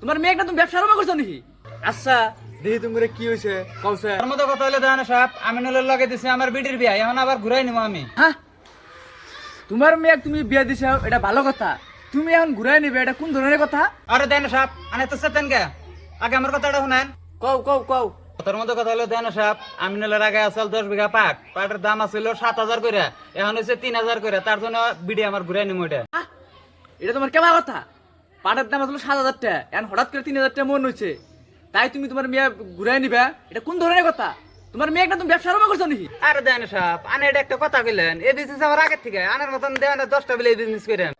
তোমার মেয়ে তুমি ব্যবসা আরম্ভ করছো নাকি? আচ্ছা দেখি তুমি কি হয়েছে কৌছে। তার মতো কথা হলে দেন সাহেব, আমি নলের লগে দিছি আমার বিটির বিয়া, এখন আবার ঘুরাই নিবো আমি। হ্যাঁ তোমার মেয়ে তুমি বিয়ে দিছো এটা ভালো কথা, তুমি এখন ঘুরাই নিবে এটা কোন ধরনের কথা? আরে দেন সাহেব আনে তো সেতেন কে, আগে আমার কথাটা শুনেন। কও কও কও। তার মতো কথা হলো দেন সাহেব, আমি নলের আগে আসল 10 বিঘা পাটের দাম আছিল 7,000 করে, এখন হয়েছে 3,000 করে, তার জন্য বিডি আমার ঘুরাই নিবো এটা। আহ, এটা তোমার কেমন কথা? পাটের দাম আসলে 7,000 টাকা, এখন হঠাৎ করে 3,000 টাকা মন হয়েছে, তাই তুমি তোমার মেয়ে ঘুরাই নিবে? এটা কোন ধরনের কথা? তোমার মেয়ে তুমি ব্যবসা আরম্ভ করছো নাকি? আরে দেন সাহেব আনে এটা একটা কথা কইলেন, এই বিজনেস আমার আগের থেকে আনার মতন দেন 10টা বিলে এই বিজনেস করেন।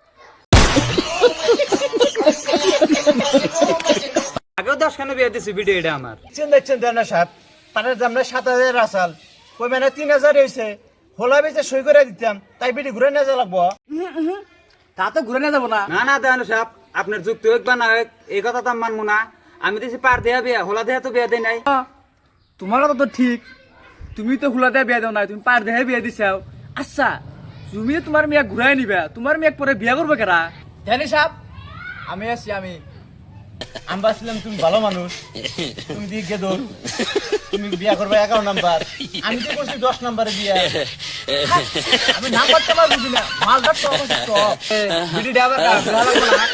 আগেও 10 খানে বিয়ে দিছি বিডি এটা আমার। দেখছেন দেন সাহেব, পাটের দাম 7,000 আসাল, ওই মানে 3,000 হয়েছে, হোলা বেচে সই করে দিতাম, তাই বিটি ঘুরে নিয়ে যা লাগবো। তা তো ঘুরে নিয়ে যাবো না। না না দেন সাহেব, আপনার যুক্তি হোক বা না হোক এই কথা তো আমি মানবো না। আমি দিছি পার দেয়া বিয়া, হোলা দেয়া তো বিয়া দেয় নাই। তোমার কথা তো ঠিক, তুমি তো হুলা দিয়ে বিয়ে দাও নাই, তুমি পার দেহে বিয়ে দিছাও। আচ্ছা তুমি তোমার মেয়ে ঘুরাই নিবে, তোমার মেয়ে পরে বিয়ে করবে কেরা? জানি সাহেব, আমি আছি, আমি ভাবছিলাম তুমি ভালো মানুষ, তুমি দিয়ে গেদর, তুমি বিয়া করবে 11 নাম্বার, আমি তো করছি 10 নাম্বারে বিয়া। আমি নাম্বারটা আমার বুঝি না, মালদার তো অবস্থা বিডিটা আবার ঘুরা লাগবো না।